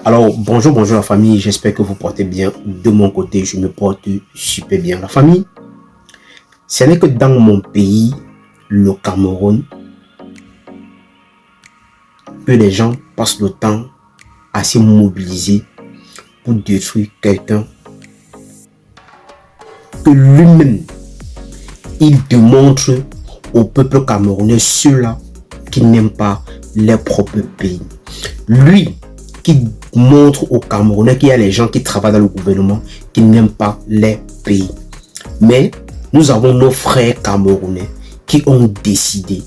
Alors, bonjour la famille, j'espère que vous portez bien. De mon côté, je me porte super bien. La famille, ce n'est que dans mon pays, le Cameroun, que les gens passent le temps à se mobiliser pour détruire quelqu'un que lui-même, il démontre au peuple camerounais ceux-là qui n'aiment pas leur propre pays. Lui qui montre aux Camerounais qu'il y a les gens qui travaillent dans le gouvernement qui n'aiment pas leur pays. Mais nous avons nos frères camerounais qui ont décidé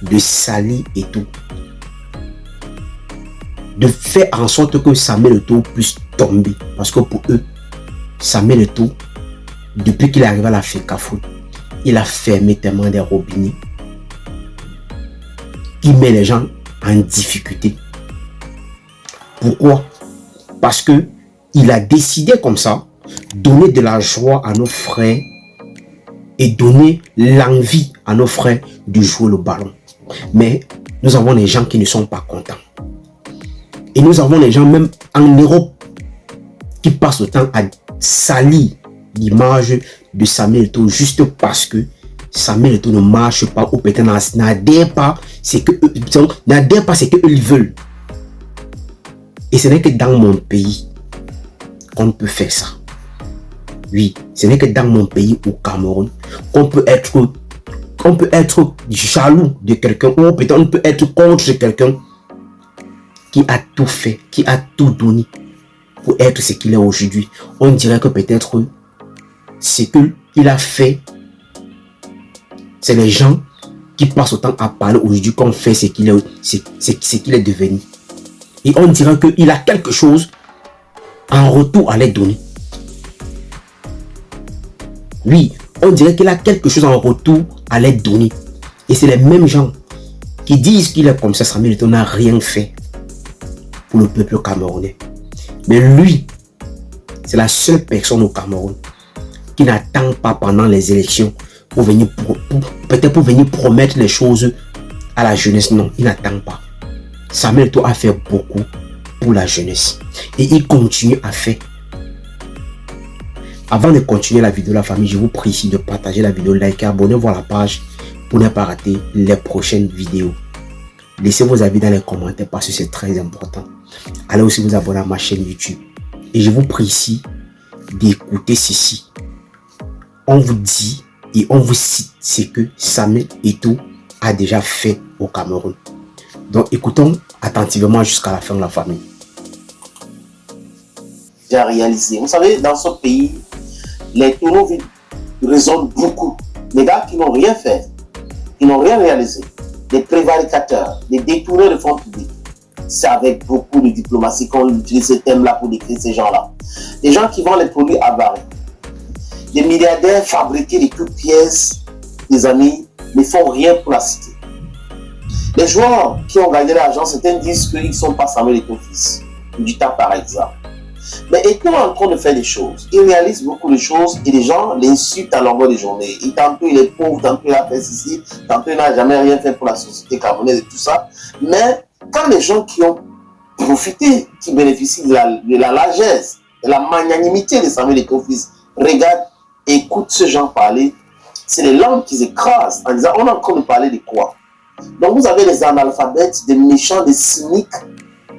de salir et tout, de faire en sorte que Samuel Eto'o puisse tomber. Parce que pour eux, Samuel Eto'o, depuis qu'il est arrivé à la FECAFOOT, il a fermé tellement des robinets. Il met les gens en difficulté. Pourquoi? Parce que il a décidé comme ça, donner de la joie à nos frères et donner l'envie à nos frères de jouer le ballon. Mais nous avons des gens qui ne sont pas contents. Et nous avons des gens même en Europe qui passent le temps à salir l'image de Samuel Eto'o juste parce que Samuel Eto'o ne marche pas ou peut-être n'adhère pas ce qu'ils veulent. Et ce n'est que dans mon pays qu'on peut faire ça. Oui, ce n'est que dans mon pays, au Cameroun, qu'on peut être jaloux de quelqu'un, ou peut-être on peut être contre quelqu'un qui a tout fait, qui a tout donné pour être ce qu'il est aujourd'hui. On dirait que peut-être ce qu'il a fait, c'est les gens qui passent autant à parler aujourd'hui qu'on fait ce qu'il est devenu. Et on dirait qu'il a quelque chose en retour à les donner. Oui, on dirait qu'il a quelque chose en retour à les donner. Et c'est les mêmes gens qui disent qu'il est comme ça. Samuel Eto'o n'a rien fait pour le peuple camerounais. Mais lui, c'est la seule personne au Cameroun qui n'attend pas pendant les élections pour venir peut-être pour venir promettre les choses à la jeunesse. Non, il n'attend pas. Samuel Eto'o a fait beaucoup pour la jeunesse. Et il continue à faire. Avant de continuer la vidéo, la famille, je vous prie ici de partager la vidéo, liker, abonnez-vous à la page pour ne pas rater les prochaines vidéos. Laissez vos avis dans les commentaires parce que c'est très important. Allez aussi vous abonner à ma chaîne YouTube. Et je vous prie ici d'écouter ceci. On vous dit et on vous cite ce que Samuel Eto'o a déjà fait au Cameroun. Donc écoutons attentivement jusqu'à la fin de la famille. J'ai réalisé. Vous savez, dans ce pays, les tourneaux raisonnent beaucoup. Les gars qui n'ont rien fait, qui n'ont rien réalisé, des prévaricateurs, des détourneurs de fonds publics. C'est avec beaucoup de diplomatie qu'on utilise ce thème-là pour décrire ces gens-là. Des gens qui vendent les produits avariés. Des milliardaires fabriqués de toutes pièces, des amis, ne font rien pour la cité. Les joueurs qui ont gagné l'argent, certains disent qu'ils ne sont pas Samuel Eto'o fils. Du temps par exemple. Mais Eto'o est en train de faire des choses. Il réalise beaucoup de choses et les gens l'insultent à longueur de journée. Et tantôt il est pauvre, tantôt il a fait ceci, tantôt il n'a jamais rien fait pour la société camerounaise et tout ça. Mais quand les gens qui ont profité, qui bénéficient de la largesse, de la magnanimité de Samuel Eto'o fils, regardent et écoutent ce genre parler, c'est les langues qu'ils écrasent en disant on est en train de parler de quoi? Donc vous avez des analphabètes, des méchants, des cyniques,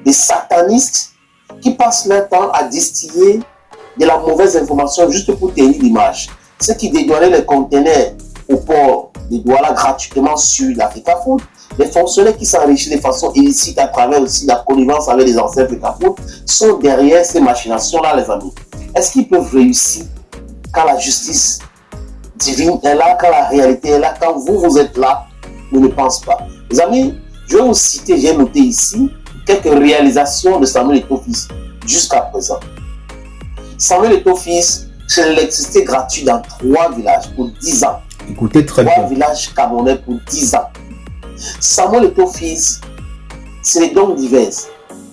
des satanistes qui passent leur temps à distiller de la mauvaise information juste pour tenir l'image. Ceux qui dédouanaient les conteneurs au port de Douala gratuitement sur la FECAFOOT, les fonctionnaires qui s'enrichissent de façon illicite à travers aussi la connivence avec les anciens FECAFOOT sont derrière ces machinations-là, les amis. Est-ce qu'ils peuvent réussir quand la justice divine est là, quand la réalité est là, quand vous êtes là? Je ne pense pas. Les amis, je vais vous citer, j'ai noté ici, quelques réalisations de Samuel Eto'o fils jusqu'à présent. Samuel Eto'o fils, c'est l'électricité gratuite dans 3 villages pour 10 ans. Écoutez très bien. 3 villages camerounais pour 10 ans. Samuel Eto'o fils, c'est les dons divers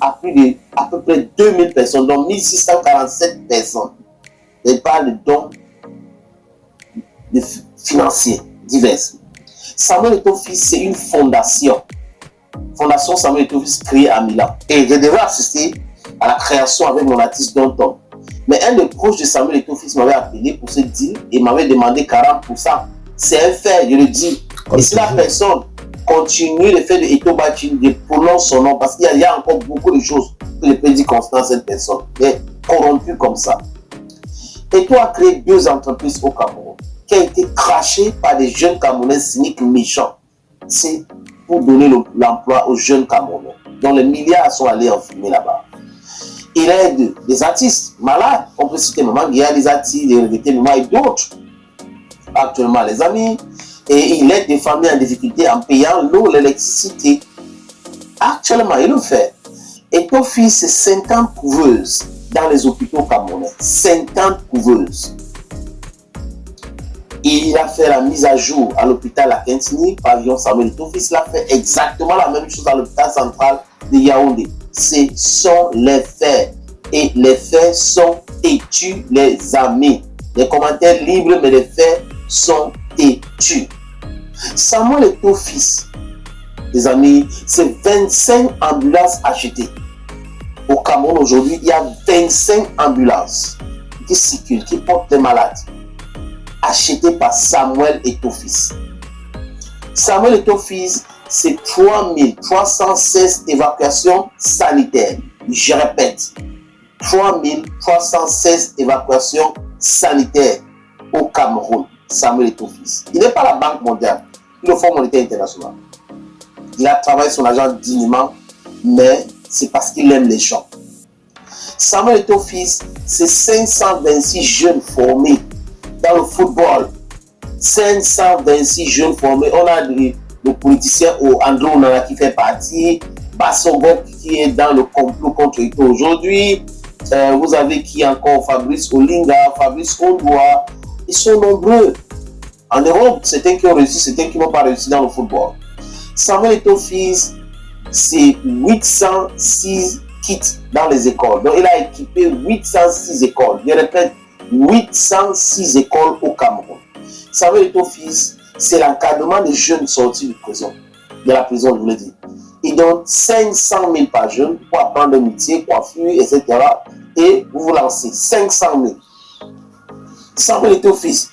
à peu près 2000 personnes, dont 1647 personnes. Je parle de dons financiers divers. Samuel Eto'o fils, c'est une fondation Fondation Samuel Eto'o Fils créée à Milan. Et je devais assister à la création avec mon artiste Danton. Mais un des proches de Samuel Eto'o Fils m'avait appelé pour ce deal et m'avait demandé 40%. C'est un fait, je le dis. Et si la personne continue le fait de Eto'o Bachin, je prononce son nom parce qu'il y a encore beaucoup de choses que je peux dire concernant cette personne. Mais corrompu comme ça. Eto'o a créé 2 entreprises au Cameroun qui ont été crachées par des jeunes Camerounais cyniques méchants. C'est pour donner l'emploi aux jeunes Camerounais, dont les milliards sont allés en fumer là-bas. Il aide des artistes malades. On peut citer Maman Guia, des artistes, des Regrettés Mémoire et d'autres. Actuellement, les amis. Et il aide des familles en difficulté en payant l'eau, l'électricité. Actuellement, il le fait. Eto'o Fils, c'est 50 couveuses dans les hôpitaux camerounais. 50 couveuses. Il a fait la mise à jour à l'hôpital à Kentini, pavillon Samuel Eto'o Fils. Il a fait exactement la même chose à l'hôpital central de Yaoundé. Ce sont les faits. Et les faits sont têtus, les amis. Les commentaires libres, mais les faits sont têtus. Samuel Eto'o Fils, les amis, c'est 25 ambulances achetées. Au Cameroun aujourd'hui, il y a 25 ambulances qui circulent, qui portent les malades, achetées par Samuel Eto'o Fils. Samuel Eto'o Fils, c'est 3316 évacuations sanitaires. Je répète, 3316 évacuations sanitaires au Cameroun. Samuel Eto'o Fils. Il n'est pas la Banque mondiale, il est le Fonds monétaire international. Il a travaillé son argent dignement, mais c'est parce qu'il aime les gens. Samuel Eto'o Fils, c'est 526 jeunes formés dans le football. 526 jeunes formés. On a le politicien André Onana qui fait partie, Bassongo qui est dans le complot contre Eto'o aujourd'hui. Vous avez qui encore? Fabrice Olinga, Fabrice Ondoa. Ils sont nombreux. En Europe, certains qui ont réussi, certains qui n'ont pas réussi dans le football. Samuel Eto'o Fils, c'est 806 kits dans les écoles. Donc, il a équipé 806 écoles. Je répète, 806 écoles au Cameroun. Samuel Eto'o Fils, c'est l'encadrement des jeunes sortis de prison. De la prison, je voulais dire. Il donne 500 000 par jeune pour apprendre un métier, coiffure, etc. Et vous vous lancez 500 000. Samuel Eto'o Fils,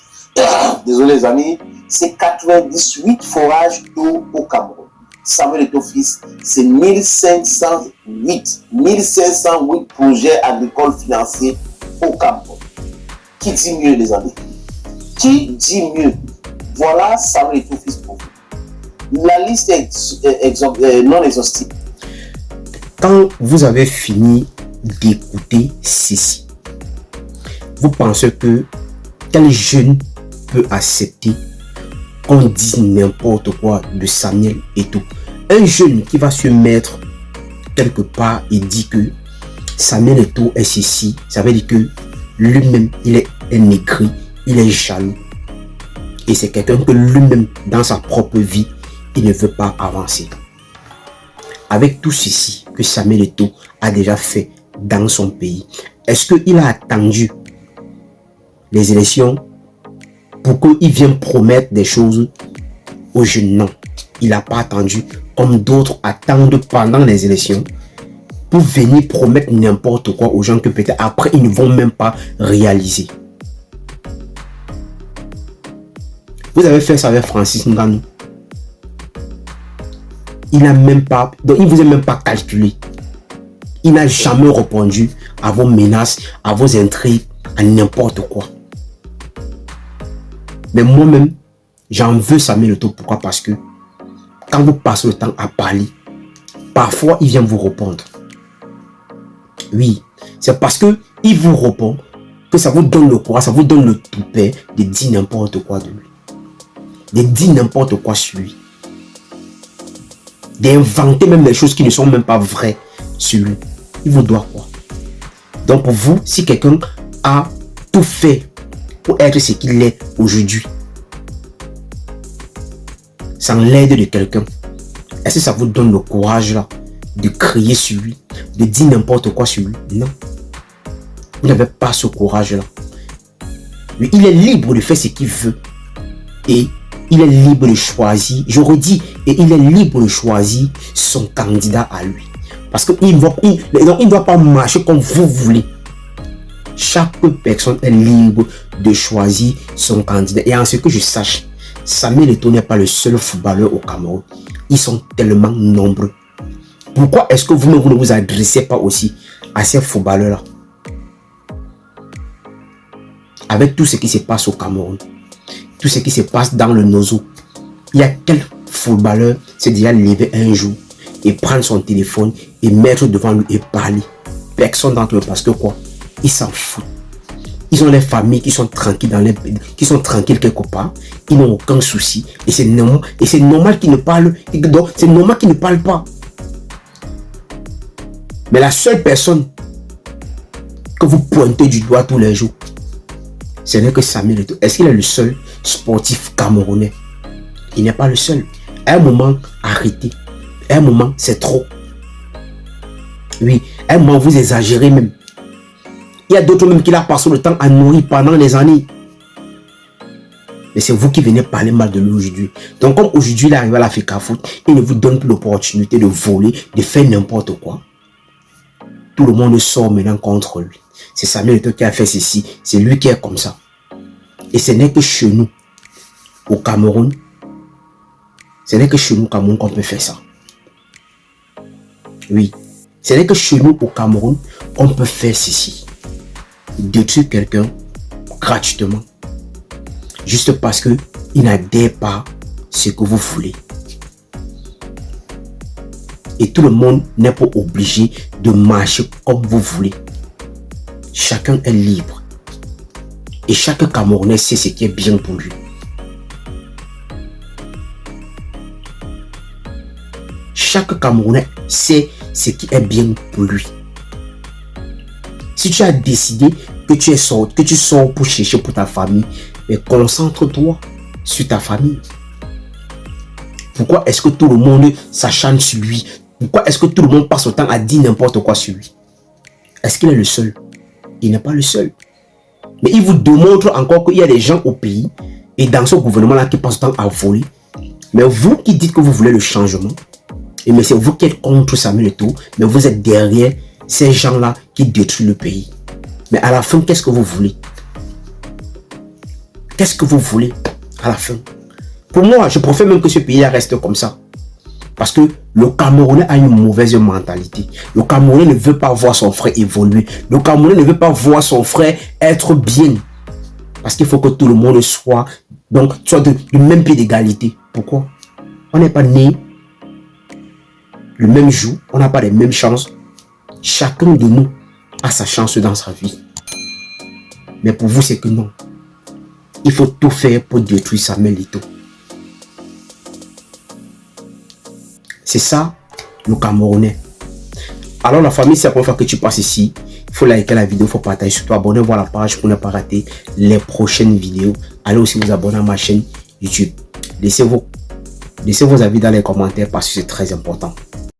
désolé les amis, c'est 98 forages d'eau au Cameroun. Samuel Eto'o Fils, c'est 1508 projets agricoles financiers au Cameroun. Qui dit mieux les amis? Qui dit mieux? Voilà Samuel Eto'o Fils pour vous. La liste est non exhaustive. Quand vous avez fini d'écouter ceci, vous pensez que quel jeune peut accepter qu'on dise n'importe quoi de Samuel Eto'o? Un jeune qui va se mettre quelque part et dit que Samuel Eto'o est ceci, ça veut dire que lui-même il est un aigri, il est jaloux. Et c'est quelqu'un que lui-même dans sa propre vie, il ne veut pas avancer. Avec tout ceci que Samuel Eto'o a déjà fait dans son pays, est-ce qu'il a attendu les élections pour qu'il vienne promettre des choses aux jeunes? Non, il n'a pas attendu comme d'autres attendent pendant les élections pour venir promettre n'importe quoi aux gens que peut-être après ils ne vont même pas réaliser. Vous avez fait ça avec Francis Ngannou. Il n'a même pas, donc il vous a même pas calculé. Il n'a jamais répondu à vos menaces, à vos intrigues, à n'importe quoi. Mais moi-même, j'en veux Samuel Eto'o. Pourquoi? Parce que quand vous passez le temps à parler, parfois il vient vous répondre. Oui, c'est parce que il vous répond que ça vous donne le courage, ça vous donne le toupet de dire n'importe quoi de lui. De dire n'importe quoi sur lui. D'inventer même des choses qui ne sont même pas vraies sur lui. Il vous doit quoi? Donc pour vous, si quelqu'un a tout fait pour être ce qu'il est aujourd'hui, sans l'aide de quelqu'un, est-ce que ça vous donne le courage là de crier sur lui, de dire n'importe quoi sur lui? Non. Vous n'avez pas ce courage là. Lui, il est libre de faire ce qu'il veut et il est libre de choisir, je redis, et il est libre de choisir son candidat à lui. Parce qu'il ne doit pas marcher comme vous voulez. Chaque personne est libre de choisir son candidat. Et en ce que je sache, Samuel Eto'o n'est pas le seul footballeur au Cameroun. Ils sont tellement nombreux. Pourquoi est-ce que vous ne vous adressez pas aussi à ces footballeurs-là? Avec tout ce qui se passe au Cameroun, tout ce qui se passe dans le Nozo, il y a quel footballeur s'est déjà levé un jour et prendre son téléphone et mettre devant lui et parler? Personne d'entre eux, parce que quoi? Ils s'en foutent. Ils ont des familles qui sont tranquilles qui sont tranquilles quelque part. Ils n'ont aucun souci. Et c'est normal qu'ils ne parlent. C'est normal qu'ils ne parlent pas. Mais la seule personne que vous pointez du doigt tous les jours, ce n'est que Samuel Eto'o. Est-ce qu'il est le seul sportif camerounais? Il n'est pas le seul. À un moment, arrêtez. À un moment, c'est trop. Oui, à un moment, vous exagérez même. Il y a d'autres même qui la passé le temps à nourrir pendant les années. Mais c'est vous qui venez parler mal de lui aujourd'hui. Donc comme aujourd'hui il arrive à la FECA Foot, il ne vous donne plus l'opportunité de voler, de faire n'importe quoi. Tout le monde sort maintenant contre lui. C'est Samuel Eto'o qui a fait ceci. C'est lui qui est comme ça. Et ce n'est que chez nous, au Cameroun, ce n'est que chez nous au Cameroun qu'on peut faire ça. Oui. Ce n'est que chez nous au Cameroun qu'on peut faire ceci. Détruire quelqu'un gratuitement. Juste parce qu'il n'adhère pas ce que vous voulez. Et tout le monde n'est pas obligé de marcher comme vous voulez. Chacun est libre. Et chaque Camerounais sait ce qui est bien pour lui. Chaque Camerounais sait ce qui est bien pour lui. Si tu as décidé que tu sors pour chercher pour ta famille, mais concentre-toi sur ta famille. Pourquoi est-ce que tout le monde s'acharne sur lui? Pourquoi est-ce que tout le monde passe autant à dire n'importe quoi sur lui? Est-ce qu'il est le seul? Il n'est pas le seul. Mais il vous démontre encore qu'il y a des gens au pays et dans ce gouvernement-là qui passent autant à voler. Mais vous qui dites que vous voulez le changement, et mais c'est vous qui êtes contre Samuel Eto'o, mais vous êtes derrière ces gens-là qui détruisent le pays. Mais à la fin, qu'est-ce que vous voulez? Qu'est-ce que vous voulez à la fin? Pour moi, je préfère même que ce pays reste comme ça. Parce que le Camerounais a une mauvaise mentalité. Le Camerounais ne veut pas voir son frère évoluer. Le Camerounais ne veut pas voir son frère être bien. Parce qu'il faut que tout le monde soit du même pied d'égalité. Pourquoi? On n'est pas né le même jour. On n'a pas les mêmes chances. Chacun de nous a sa chance dans sa vie. Mais pour vous, c'est que non. Il faut tout faire pour détruire Samuel Eto'o. C'est ça, le Camerounais. Alors la famille, c'est la première fois que tu passes ici. Il faut liker la vidéo, il faut partager surtout. Abonnez-vous à la page pour ne pas rater les prochaines vidéos. Allez aussi vous abonner à ma chaîne YouTube. Laissez vos avis dans les commentaires parce que c'est très important.